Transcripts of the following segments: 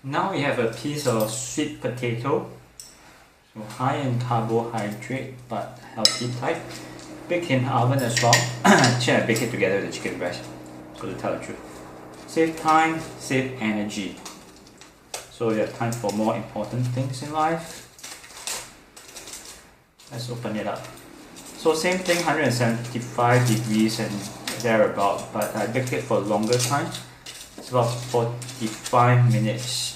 Now we have a piece of sweet potato, so high in carbohydrate but healthy type. Baked in oven as well. Actually, I bake it together with the chicken breast, so to tell the truth. Save time, save energy. So you have time for more important things in life. Let's open it up. So same thing, 175 degrees and thereabout, but I baked it for a longer time. It's about 45 minutes.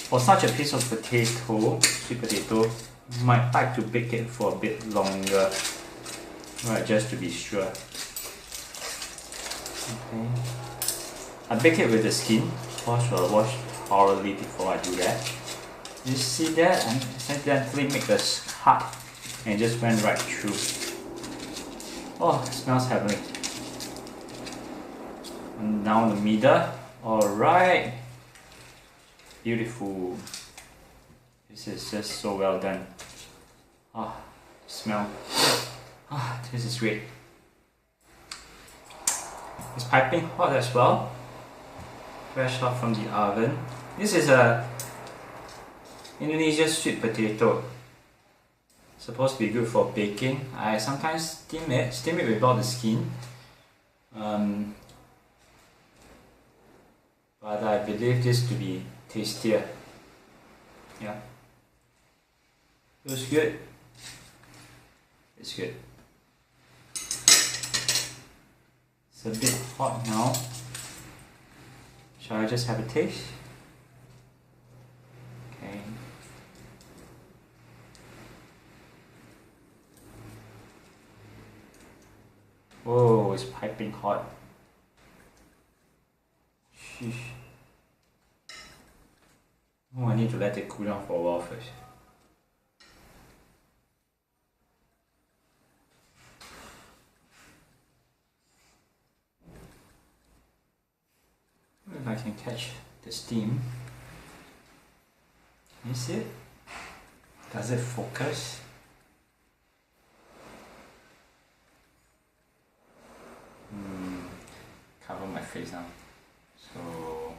For such a piece of potato, sweet potato, you might like to bake it for a bit longer, right, just to be sure. Okay. I bake it with the skin. Of course, I'll wash thoroughly before I do that. You see that? I accidentally make the heart and it just went right through. Oh, it smells heavenly. And down the middle. Alright. Beautiful. This is just so well done. Ah, smell. Ah, this is great. It's piping hot as well. Fresh out from the oven. This is a Indonesia sweet potato. Supposed to be good for baking. I sometimes steam it without the skin. But I believe this to be tastier. Yeah. Feels good. It's good. It's a bit hot now. Shall I just have a taste? Okay. Whoa, it's piping hot. Sheesh. Oh, I need to let it cool down for a while first. If I can catch the steam. Can you see it? Does it focus? Cover my face now. So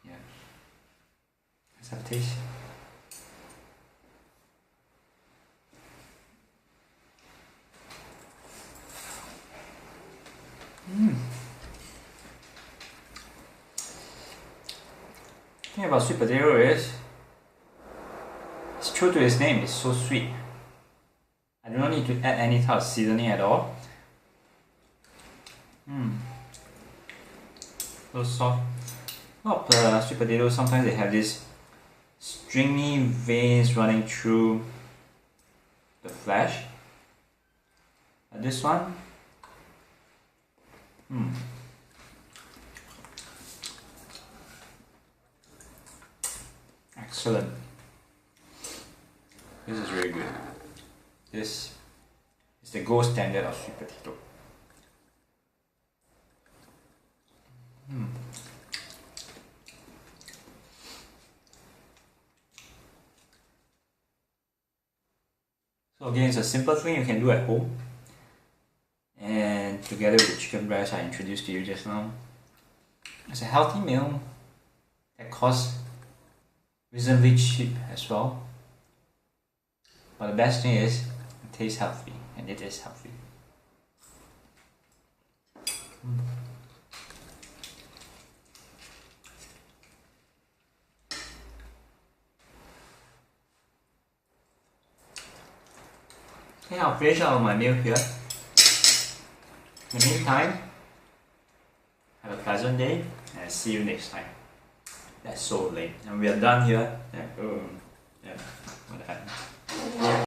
yeah. Let's have a taste. The thing about sweet potato is, it's true to its name, it's so sweet. I do not need to add any type of seasoning at all. So soft. A lot of sweet potatoes, sometimes they have this stringy veins running through the flesh. But this one, excellent. This is really good. This is the gold standard of sweet potato. So again, it's a simple thing you can do at home, and together with the chicken breast I introduced to you just now, it's a healthy meal that costs reasonably cheap as well. But the best thing is, it tastes healthy, and it is healthy. Okay, I'll finish out my meal here. In the meantime, have a pleasant day and see you next time. That's so late, and we are done here. Yeah, what happened?